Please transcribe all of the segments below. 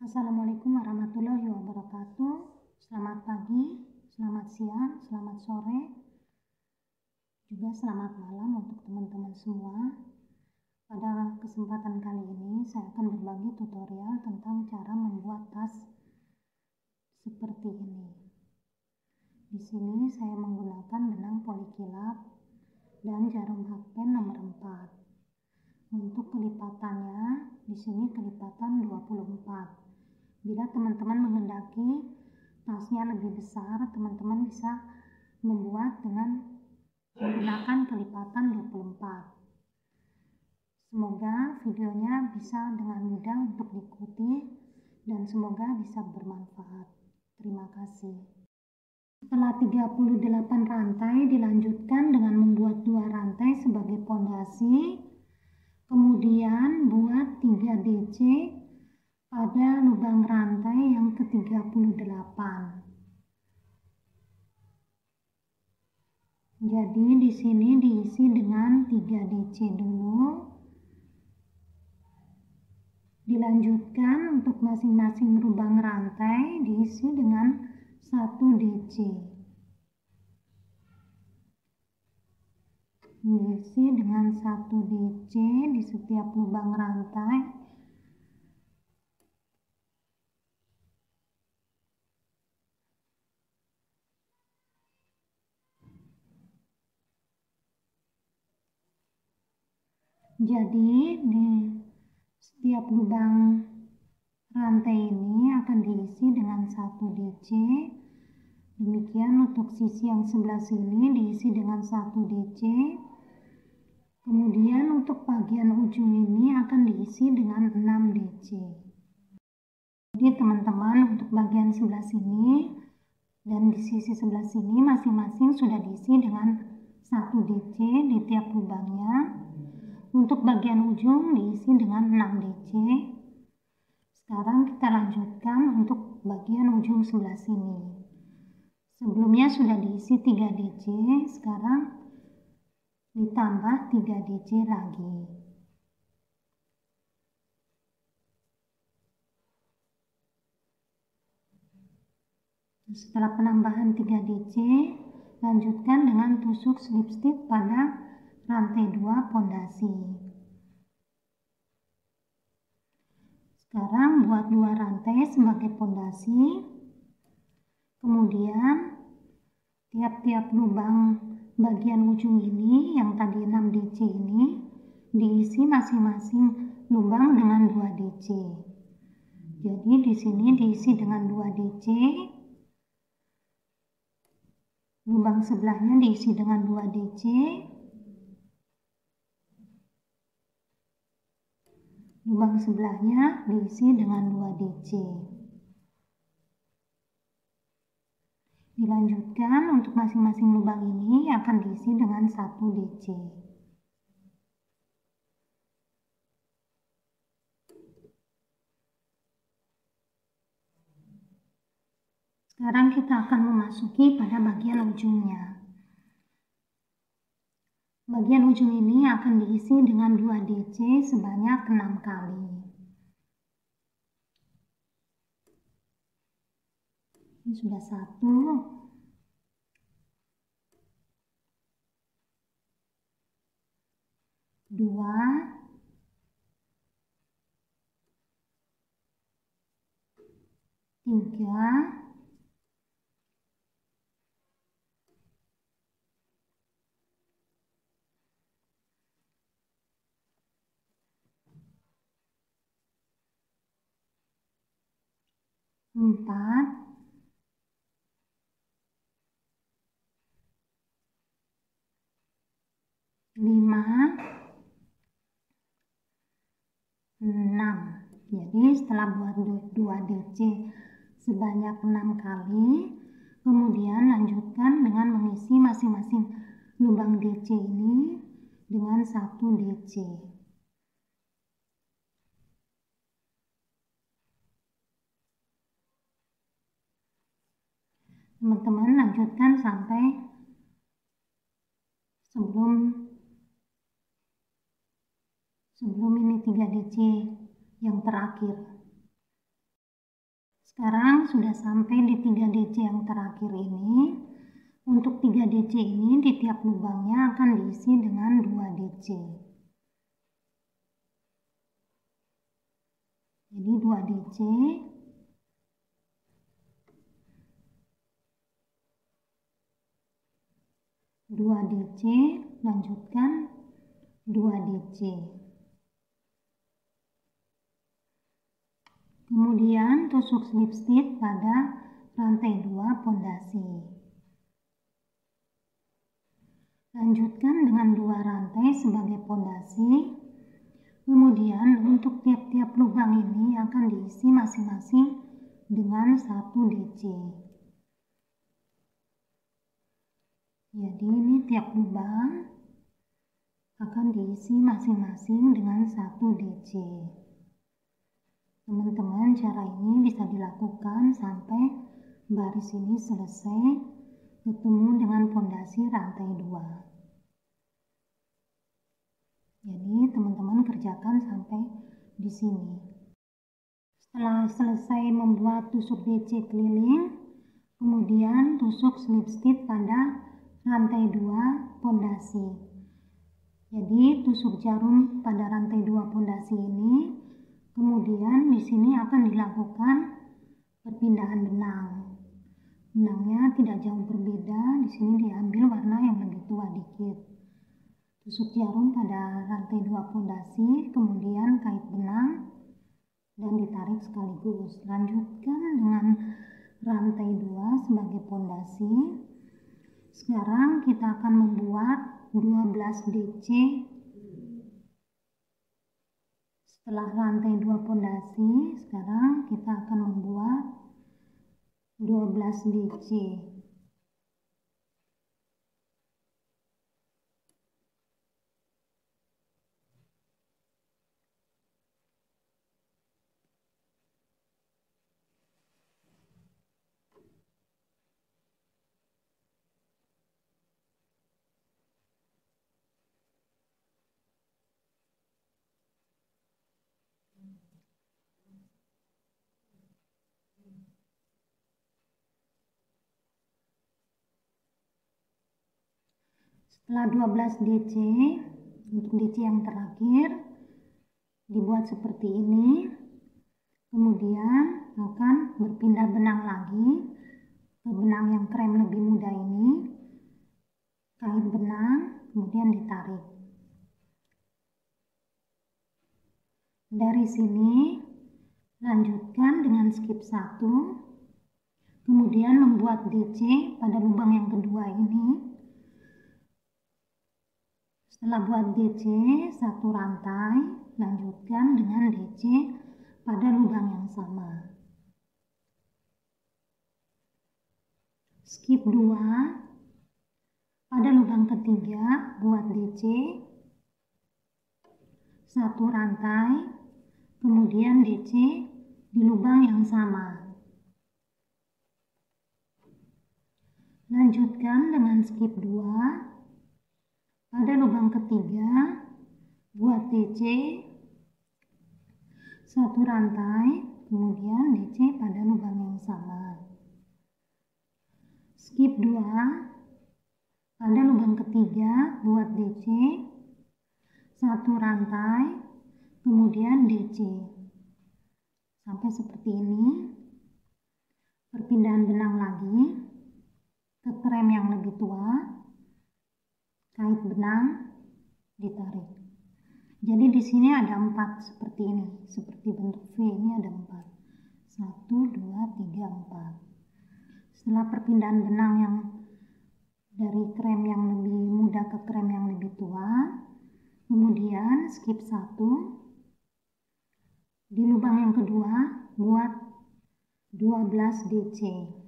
Assalamualaikum warahmatullahi wabarakatuh. Selamat pagi, selamat siang, selamat sore, juga selamat malam untuk teman-teman semua. Pada kesempatan kali ini saya akan berbagi tutorial tentang cara membuat tas seperti ini. Di sini saya menggunakan benang polikilap dan jarum hakpen nomor 4. Untuk kelipatannya, di sini kelipatan 24. Bila teman-teman menghendaki tasnya lebih besar, teman-teman bisa membuat dengan menggunakan kelipatan 24. Semoga videonya bisa dengan mudah untuk diikuti dan semoga bisa bermanfaat. Terima kasih. Setelah 38 rantai, dilanjutkan dengan membuat 2 rantai sebagai pondasi, kemudian buat 3 DC pada lubang rantai yang ke-38. Jadi di sini diisi dengan 3 DC dulu. Dilanjutkan untuk masing-masing lubang rantai diisi dengan 1 DC. Diisi dengan 1 DC di setiap lubang rantai. Jadi di setiap lubang rantai ini akan diisi dengan 1 DC. Demikian untuk sisi yang sebelah sini diisi dengan 1 DC. Kemudian untuk bagian ujung ini akan diisi dengan 6 DC. Jadi teman-teman, untuk bagian sebelah sini dan di sisi sebelah sini masing-masing sudah diisi dengan 1 DC di tiap lubangnya. Untuk bagian ujung diisi dengan 6 DC. Sekarang kita lanjutkan untuk bagian ujung sebelah sini. Sebelumnya sudah diisi 3 DC, sekarang ditambah 3 DC lagi. Setelah penambahan 3 DC, lanjutkan dengan tusuk slip stitch pada rantai 2 pondasi. Sekarang buat 2 rantai sebagai pondasi. Kemudian tiap-tiap lubang bagian ujung ini yang tadi 6 DC ini diisi masing-masing lubang dengan 2 DC. Jadi di sini diisi dengan 2 DC. Lubang sebelahnya diisi dengan 2 DC. Lubang sebelahnya diisi dengan 2 DC. Dilanjutkan untuk masing-masing lubang ini akan diisi dengan 1 DC. Sekarang kita akan memasuki pada bagian ujungnya. Bagian ujung ini akan diisi dengan 2 DC sebanyak 6 kali. Ini sudah 1, 2, 3, 4, 5, 6. Jadi setelah buat 2 DC sebanyak 6 kali, kemudian lanjutkan dengan mengisi masing-masing lubang DC ini dengan 1 DC. Teman-teman lanjutkan sampai sebelum ini 3 DC yang terakhir. Sekarang sudah sampai di 3 DC yang terakhir ini. Untuk 3 DC ini di tiap lubangnya akan diisi dengan 2 DC. Jadi 2 DC. Dua DC, lanjutkan 2 DC. Kemudian tusuk slip stitch pada rantai 2 pondasi. Lanjutkan dengan 2 rantai sebagai pondasi. Kemudian untuk tiap-tiap lubang ini akan diisi masing-masing dengan 1 DC. Jadi ini tiap lubang akan diisi masing-masing dengan 1 DC. Teman-teman, cara ini bisa dilakukan sampai baris ini selesai ketemu dengan pondasi rantai 2. Jadi teman-teman kerjakan sampai di sini. Setelah selesai membuat tusuk DC keliling, kemudian tusuk slip stitch pada rantai 2 pondasi. Jadi tusuk jarum pada rantai 2 pondasi ini. Kemudian di sini akan dilakukan perpindahan benang. Benangnya tidak jauh berbeda, di sini diambil warna yang lebih tua dikit. Tusuk jarum pada rantai 2 pondasi, kemudian kait benang dan ditarik sekaligus. Lanjutkan dengan rantai 2 sebagai pondasi. Sekarang kita akan membuat 12 DC. Setelah rantai 2 pondasi, sekarang kita akan membuat 12 DC. Setelah 12 DC, untuk DC yang terakhir dibuat seperti ini. Kemudian akan berpindah benang lagi ke benang yang krem lebih muda ini. Kait benang, kemudian ditarik. Dari sini lanjutkan dengan skip 1. Kemudian membuat DC pada lubang yang kedua ini. Setelah buat DC, 1 rantai, lanjutkan dengan DC pada lubang yang sama. Skip 2. Pada lubang ketiga, buat DC, 1 rantai, kemudian DC di lubang yang sama. Lanjutkan dengan skip 2. Pada lubang ketiga, buat DC, 1 rantai, kemudian DC pada lubang yang sama. Skip 2. Pada lubang ketiga, buat DC, 1 rantai, kemudian DC. Sampai seperti ini. Perpindahan benang lagi ke krem yang lebih tua. Kait benang, ditarik. Jadi di sini ada 4 seperti ini, seperti bentuk V ini ada 4. 1, 2, 3, 4. Setelah perpindahan benang yang dari krem yang lebih muda ke krem yang lebih tua, kemudian skip 1. Di lubang yang kedua buat 12 DC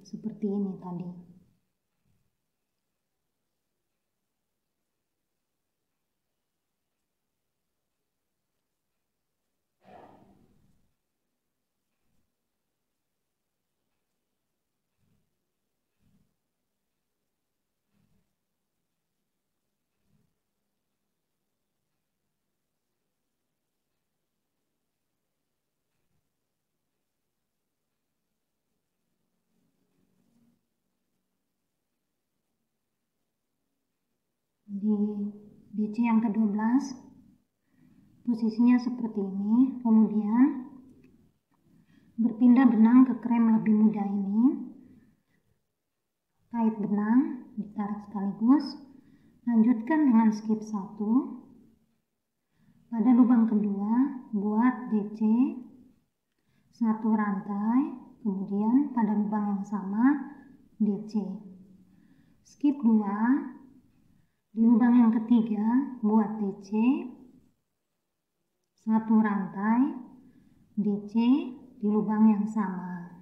seperti ini tadi. di DC yang ke-12 posisinya seperti ini. Kemudian berpindah benang ke krem lebih mudah ini, kait benang, ditarik sekaligus, lanjutkan dengan skip 1. Pada lubang kedua buat DC 1 rantai, kemudian pada lubang yang sama DC. Skip 2, di lubang yang ketiga buat DC 1 rantai, DC di lubang yang sama.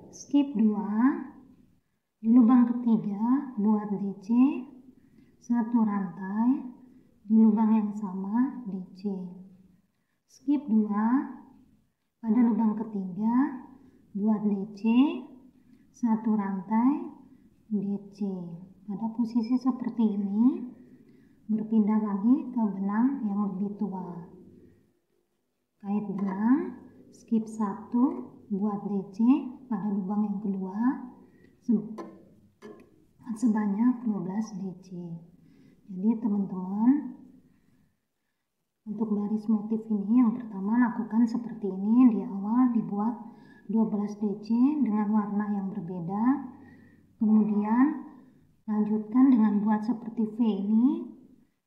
Skip 2, di lubang ketiga buat DC 1 rantai, di lubang yang sama DC. Skip 2, pada lubang ketiga buat DC 1 rantai, DC. Pada posisi seperti ini, berpindah lagi ke benang yang lebih tua. Kait benang, skip 1 buat DC pada lubang yang kedua sebanyak 12 DC. Jadi teman-teman, untuk baris motif ini yang pertama lakukan seperti ini. Di awal dibuat 12 DC dengan warna yang berbeda. Kemudian lanjutkan dengan buat seperti V ini.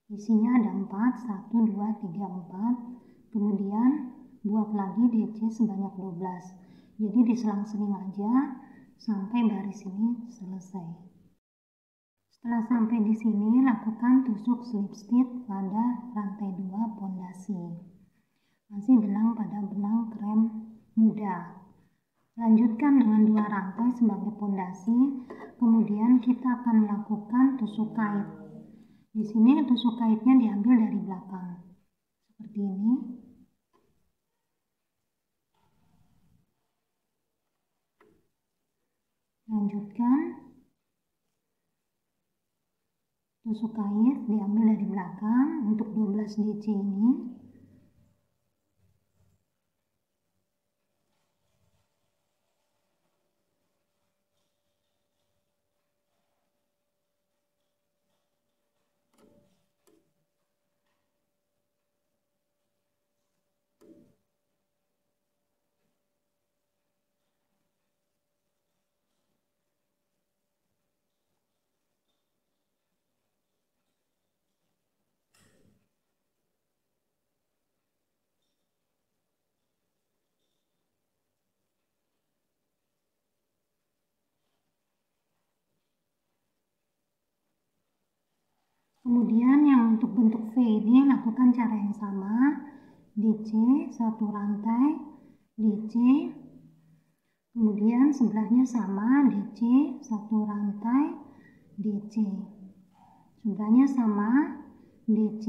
Isinya ada 4, 1, 2, 3, 4. Kemudian buat lagi DC sebanyak 12. Jadi diselang-seling aja sampai baris ini selesai. Setelah sampai di sini, lakukan tusuk slip stitch pada rantai 2 pondasi. Masih benang pada benang krem muda. Lanjutkan dengan 2 rantai sebagai pondasi, kemudian kita akan melakukan tusuk kait. Di sini tusuk kaitnya diambil dari belakang, seperti ini. Lanjutkan, tusuk kait diambil dari belakang untuk 12 DC ini. Kemudian yang untuk bentuk V ini lakukan cara yang sama. DC 1 rantai, DC, kemudian sebelahnya sama, DC 1 rantai, DC, sebelahnya sama, DC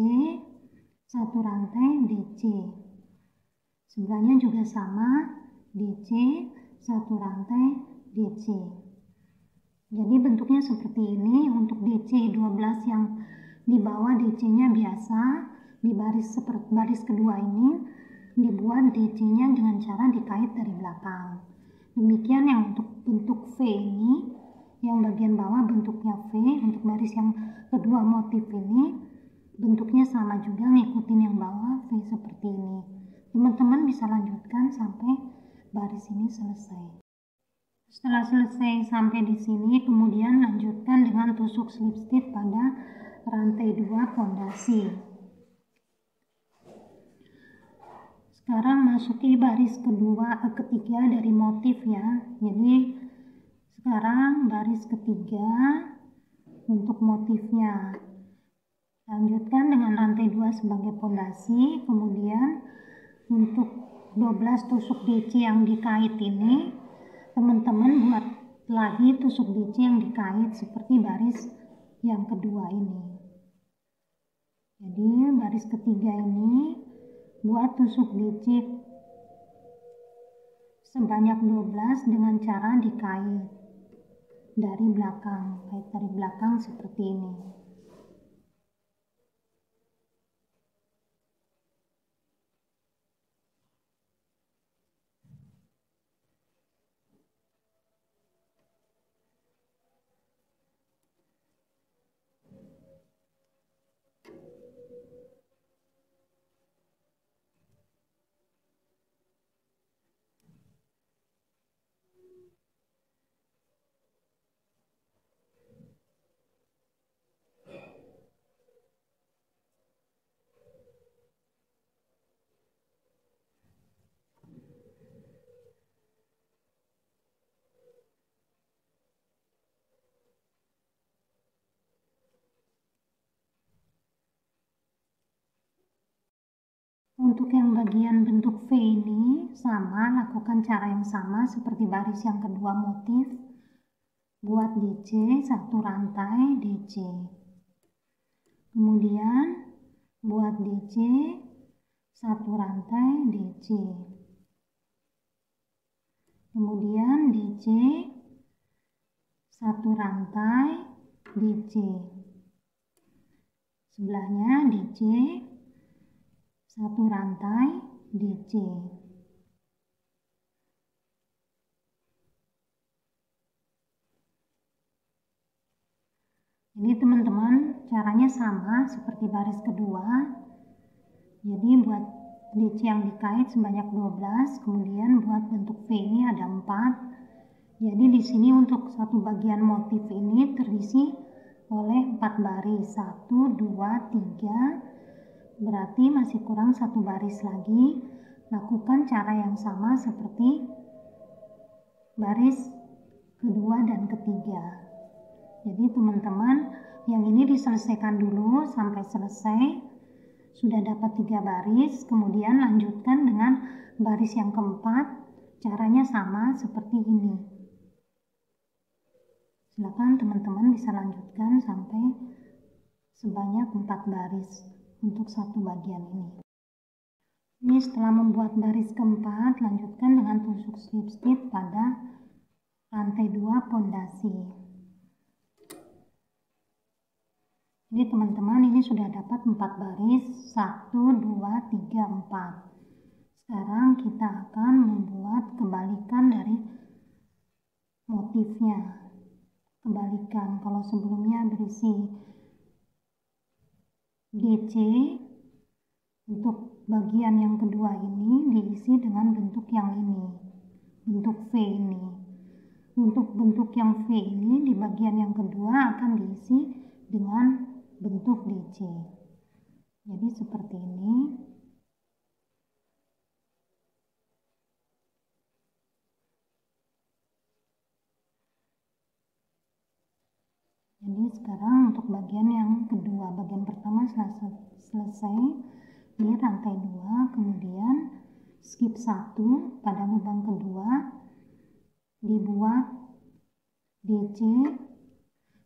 1 rantai, DC, sebelahnya juga sama, DC 1 rantai, DC. Jadi bentuknya seperti ini. Untuk DC 12 yang di bawah DC-nya biasa, di baris kedua ini dibuat DC-nya dengan cara dikait dari belakang. Demikian yang untuk bentuk V ini, yang bagian bawah bentuknya V. Untuk baris yang kedua motif ini bentuknya sama juga, ngikutin yang bawah V seperti ini. Teman-teman bisa lanjutkan sampai baris ini selesai. Setelah selesai sampai di sini, kemudian lanjutkan dengan tusuk slip stitch pada rantai 2 pondasi. Sekarang masuki baris ketiga dari motif ya. Jadi sekarang baris ketiga untuk motifnya. Lanjutkan dengan rantai 2 sebagai pondasi. Kemudian untuk 12 tusuk DC yang dikait ini, teman-teman buat lagi tusuk DC yang dikait seperti baris yang kedua ini. Jadi baris ketiga ini buat tusuk DC sebanyak 12 dengan cara dikait dari belakang, kait dari belakang seperti ini. Untuk yang bagian bentuk V ini sama, lakukan cara yang sama seperti baris yang kedua motif. Buat DC satu rantai DC. Kemudian buat DC satu rantai DC. Kemudian DC satu rantai DC. Sebelahnya DC satu rantai DC. Jadi teman-teman caranya sama seperti baris kedua. Jadi buat DC yang dikait sebanyak 12, kemudian buat bentuk V ini ada 4. Jadi di sini untuk satu bagian motif ini terisi oleh 4 baris. 1, 2, 3. Berarti masih kurang satu baris lagi. Lakukan cara yang sama seperti baris kedua dan ketiga. Jadi teman-teman, yang ini diselesaikan dulu sampai selesai. Sudah dapat 3 baris, kemudian lanjutkan dengan baris yang keempat. Caranya sama seperti ini. Silakan teman-teman bisa lanjutkan sampai sebanyak 4 baris untuk satu bagian ini. Ini setelah membuat baris keempat, lanjutkan dengan tusuk slip-stitch pada rantai 2 pondasi. Jadi teman-teman, ini sudah dapat 4 baris, 1, 2, 3, 4. Sekarang kita akan membuat kebalikan dari motifnya. Kebalikan, kalau sebelumnya berisi DC, untuk bagian yang kedua ini diisi dengan bentuk yang ini, bentuk V ini. Untuk bentuk yang V ini di bagian yang kedua akan diisi dengan bentuk DC. Jadi seperti ini. Jadi sekarang untuk bagian yang kedua, bagian pertama selesai, ini rantai 2, kemudian skip 1 pada lubang kedua, dibuat DC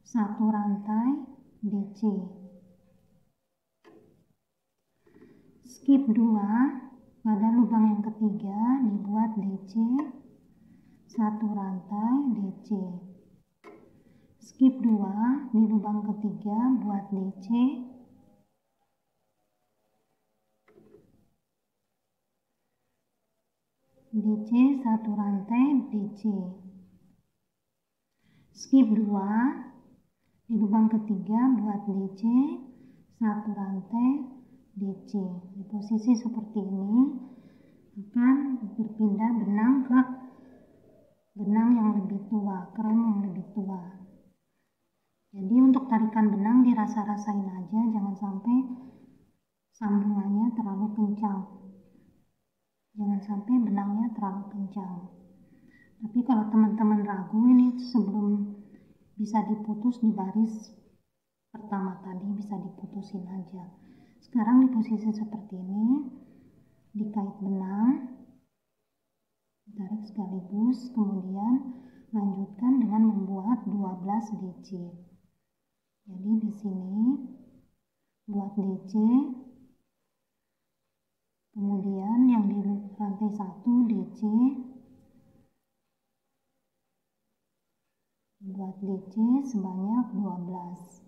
satu rantai DC. Skip 2 pada lubang yang ketiga, dibuat DC satu rantai DC. Skip 2 di lubang ketiga, buat DC DC satu rantai DC. Skip 2 di lubang ketiga, buat DC satu rantai DC. Di posisi seperti ini akan berpindah benang ke benang yang lebih tua, keran yang lebih tua. Jadi untuk tarikan benang dirasa-rasain aja, jangan sampai sambungannya terlalu kencang. Jangan sampai benangnya terlalu kencang. Tapi kalau teman-teman ragu, ini sebelum bisa diputus di baris pertama tadi, bisa diputusin aja. Sekarang di posisi seperti ini, dikait benang, tarik sekaligus, kemudian lanjutkan dengan membuat 12 DC. Jadi di sini buat DC, kemudian yang di rantai 1 DC, buat DC sebanyak 12.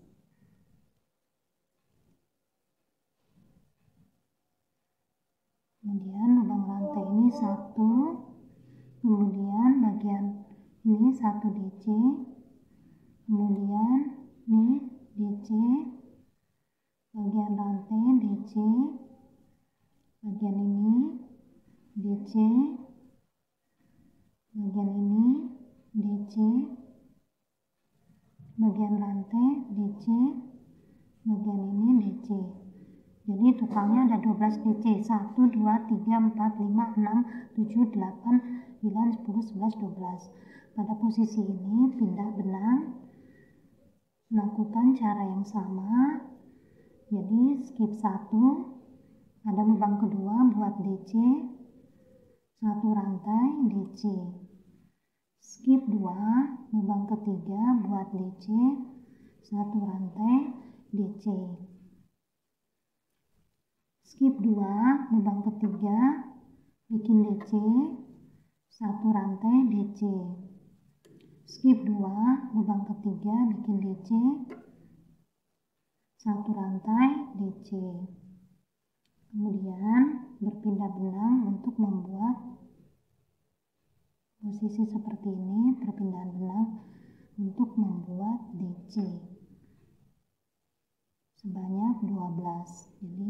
Kemudian lubang rantai ini 1, kemudian bagian ini 1 DC, kemudian ini DC, bagian rantai DC, bagian ini DC, bagian ini DC, bagian rantai DC, bagian ini DC. Jadi totalnya ada 12 DC. 1, 2, 3, 4, 5, 6, 7, 8, 9, 10, 11, 12. Pada posisi ini pindah benang, lakukan cara yang sama. Jadi skip 1, Pada lubang kedua buat DC 1 rantai DC. Skip 2, lubang ketiga buat DC 1 rantai DC. Skip 2, lubang ketiga bikin DC 1 rantai DC. Skip 2, lubang ketiga bikin DC 1 rantai DC. Kemudian berpindah benang untuk membuat posisi seperti ini, perpindahan benang untuk membuat DC sebanyak 12. Jadi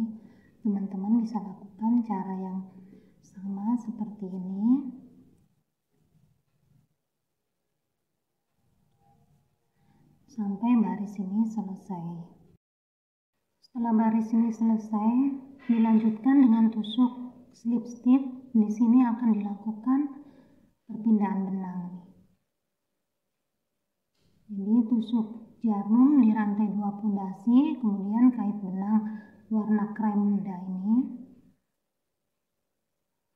teman-teman bisa lakukan cara yang sama seperti ini sampai baris ini selesai. Setelah baris ini selesai, dilanjutkan dengan tusuk slip stitch. Di sini akan dilakukan perpindahan benang. Jadi tusuk jarum di rantai 2 pondasi, kemudian kait benang warna krem muda ini.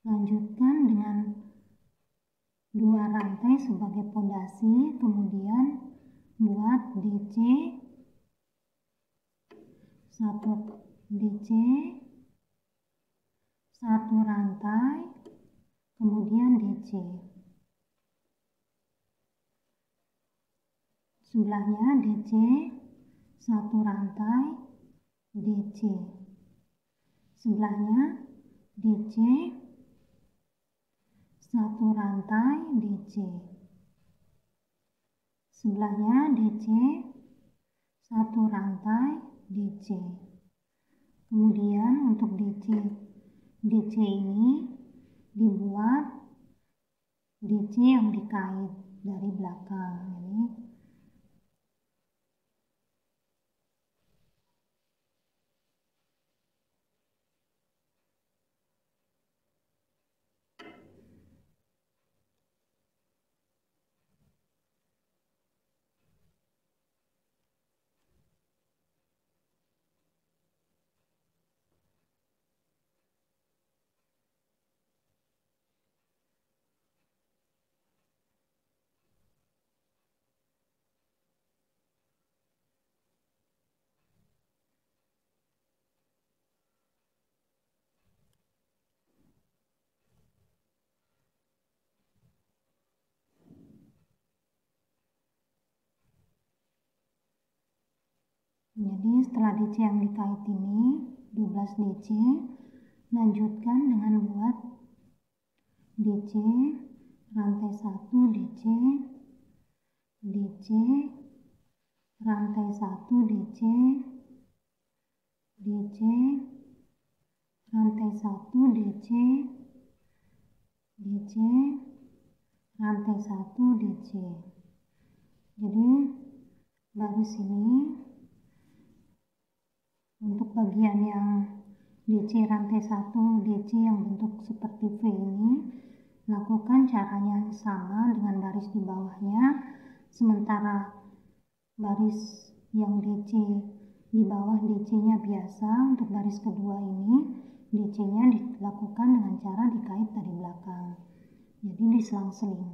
Lanjutkan dengan 2 rantai sebagai pondasi, kemudian buat DC 1 DC 1 rantai, kemudian DC. Sebelahnya DC 1 rantai DC. Sebelahnya DC 1 rantai DC. Sebelahnya DC 1 rantai DC. Kemudian untuk DC ini dibuat DC yang dikait dari belakang ini. Jadi setelah DC yang dikait ini 12 DC, lanjutkan dengan buat DC rantai 1 DC, DC rantai 1 DC, DC rantai 1 DC, DC rantai 1 DC. Jadi baris ini untuk bagian yang DC rantai 1 DC yang bentuk seperti V ini, lakukan caranya yang sama dengan baris di bawahnya. Sementara baris yang DC di bawah DC-nya biasa, untuk baris kedua ini DC-nya dilakukan dengan cara dikait dari belakang. Jadi diselang-seling.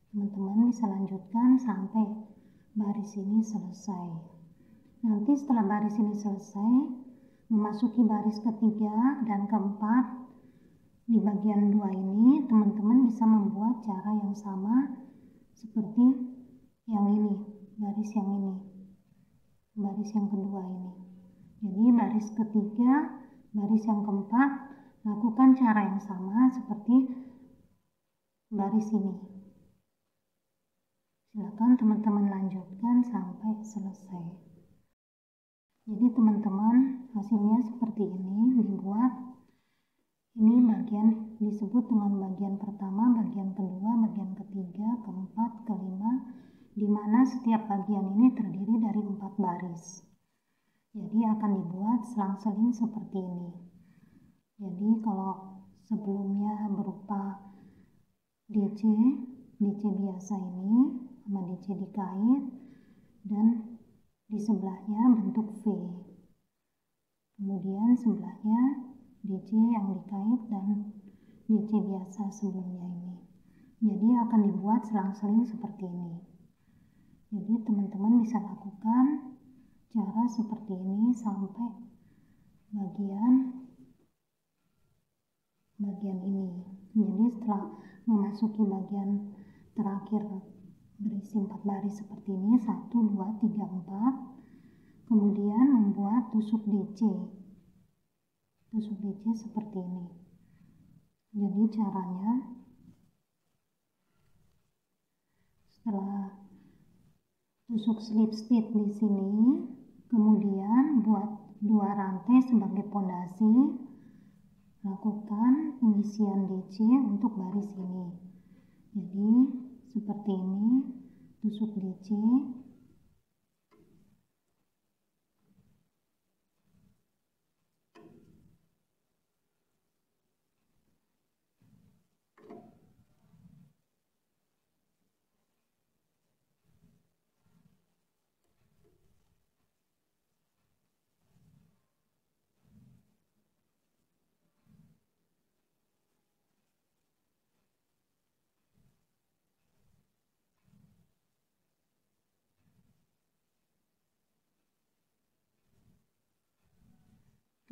Teman-teman bisa lanjutkan sampai baris ini selesai. Nanti setelah baris ini selesai, memasuki baris ketiga dan keempat, di bagian 2 ini teman-teman bisa membuat cara yang sama seperti yang ini, baris yang ini, baris yang kedua ini. Jadi baris ketiga, baris yang keempat, lakukan cara yang sama seperti baris ini. Silakan teman-teman lanjutkan sampai selesai. Jadi teman-teman, hasilnya seperti ini dibuat. Ini bagian disebut dengan bagian pertama, bagian kedua, bagian ketiga, keempat, kelima, di mana setiap bagian ini terdiri dari 4 baris. Jadi akan dibuat selang-seling seperti ini. Jadi kalau sebelumnya berupa DC biasa ini sama DC dikait, dan di sebelahnya bentuk V. Kemudian sebelahnya DC yang dikait dan DC biasa sebelumnya ini. Jadi akan dibuat selang-seling seperti ini. Jadi teman-teman bisa lakukan cara seperti ini sampai bagian ini. Jadi setelah memasuki bagian terakhir berisi 4 baris seperti ini, 1, 2, 3, 4, kemudian membuat tusuk DC seperti ini. Jadi caranya, setelah tusuk slip stitch di sini, kemudian buat 2 rantai sebagai pondasi, lakukan pengisian DC untuk baris ini. Jadi seperti ini, tusuk DC,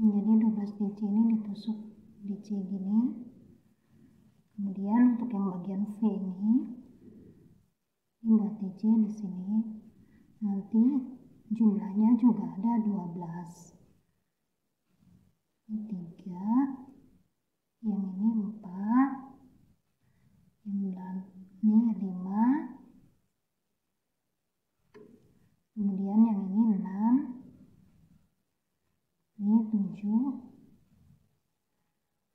menjadi 12 DC ini ditusuk DC gini. Kemudian untuk yang bagian V ini buat DC di sini. Nanti jumlahnya juga ada 12. Ini 3, yang ini 4, yang ini 5, kemudian yang ini 6, ini 7,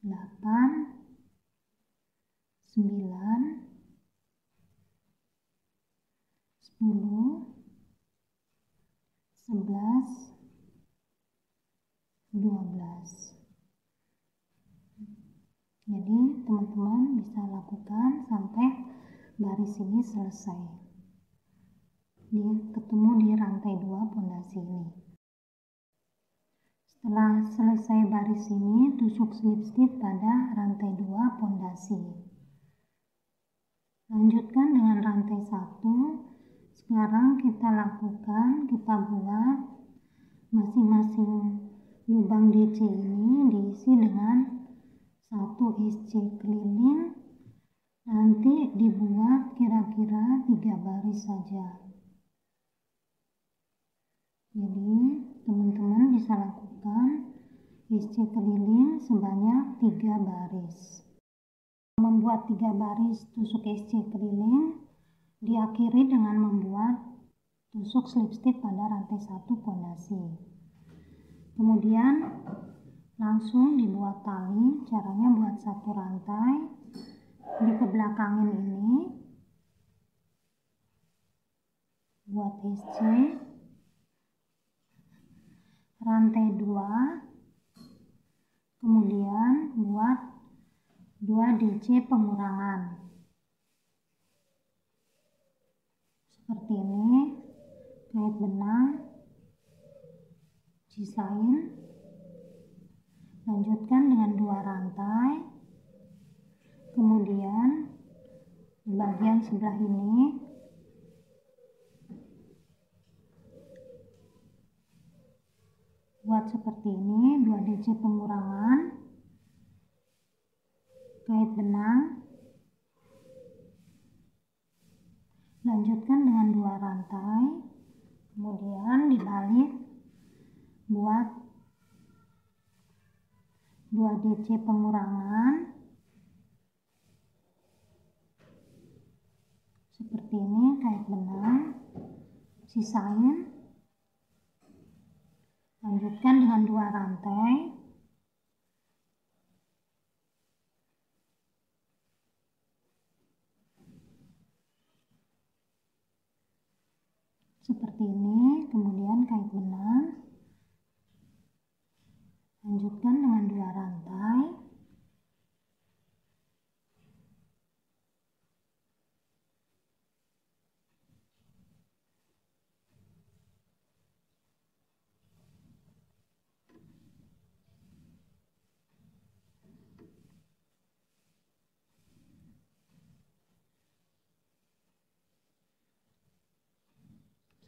8, 9, 10, 11, 12. Jadi teman-teman bisa lakukan sampai baris ini selesai. Ketemu di rantai 2 pondasi ini. Setelah selesai baris ini, tusuk slip stitch pada rantai 2 pondasi. Lanjutkan dengan rantai 1. Sekarang kita buat masing-masing lubang DC ini diisi dengan 1 SC keliling. Nanti dibuat kira-kira 3 baris saja. Jadi teman-teman bisa lakukan SC keliling sebanyak 3 baris. Membuat 3 baris tusuk SC keliling diakhiri dengan membuat tusuk slip stitch pada rantai 1 pondasi. Kemudian langsung dibuat tali. Caranya buat 1 rantai, dikebelakangin ini, buat SC, rantai 2, kemudian buat 2 DC pengurangan seperti ini, kait benang, sisain, lanjutkan dengan 2 rantai, kemudian di bagian sebelah ini buat seperti ini, 2 DC pengurangan, kait benang, lanjutkan dengan 2 rantai, kemudian dibalik, buat 2 DC pengurangan seperti ini, kait benang, sisain, lanjutkan dengan 2 rantai, seperti ini, kemudian kait benang, lanjutkan dengan 2 rantai,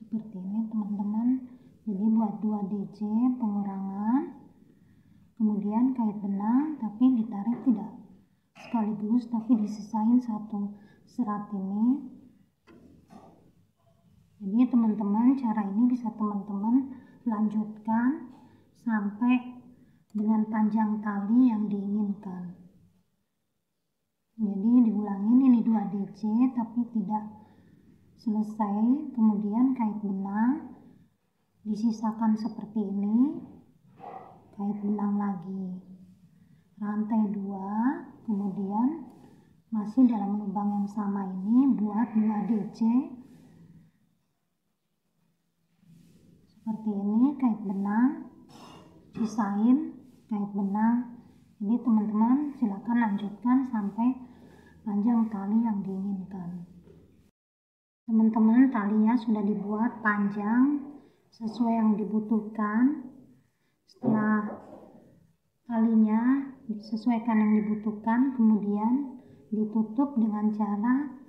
seperti ini teman-teman. Jadi buat 2 DC pengurangan, kemudian kait benang tapi ditarik tidak sekaligus tapi disisain satu serat ini. Jadi teman-teman, cara ini bisa teman-teman lanjutkan sampai dengan panjang tali yang diinginkan. Jadi diulangin, ini 2 DC tapi tidak selesai, kemudian kait benang disisakan seperti ini, kait benang lagi rantai 2, kemudian masih dalam lubang yang sama ini buat 2 DC seperti ini, kait benang sisain kait benang. Jadi teman-teman silakan lanjutkan sampai panjang tali yang diinginkan. Teman-teman, talinya sudah dibuat panjang sesuai yang dibutuhkan. Setelah talinya disesuaikan yang dibutuhkan, kemudian ditutup dengan cara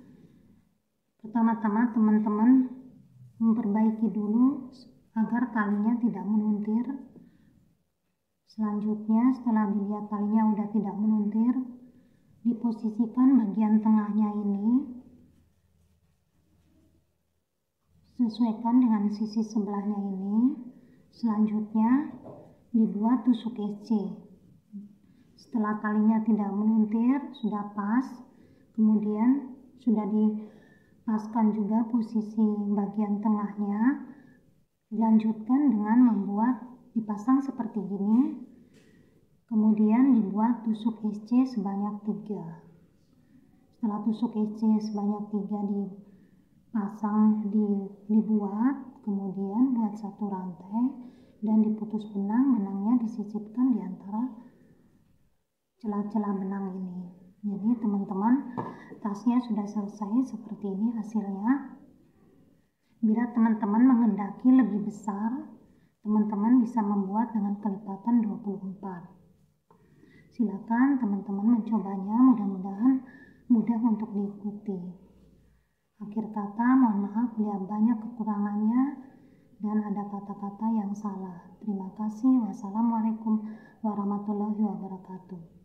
pertama-tama teman-teman memperbaiki dulu agar talinya tidak meluntir. Selanjutnya setelah dilihat talinya udah tidak meluntir, diposisikan bagian tengahnya ini sesuaikan dengan sisi sebelahnya ini. Selanjutnya dibuat tusuk SC. Setelah talinya tidak meluntir, sudah pas, kemudian sudah dipaskan juga posisi bagian tengahnya. Dilanjutkan dengan membuat dipasang seperti ini, kemudian dibuat tusuk SC sebanyak 3. Setelah tusuk SC sebanyak 3 dibuat, kemudian buat satu rantai dan diputus benang, benangnya disisipkan di antara celah-celah benang ini. Jadi teman-teman, tasnya sudah selesai seperti ini hasilnya. Bila teman-teman menghendaki lebih besar, teman-teman bisa membuat dengan kelipatan 24. Silakan teman-teman mencobanya, mudah-mudahan mudah untuk diikuti. Akhir kata, mohon maaf bila banyak kekurangannya dan ada kata-kata yang salah. Terima kasih. Wassalamualaikum warahmatullahi wabarakatuh.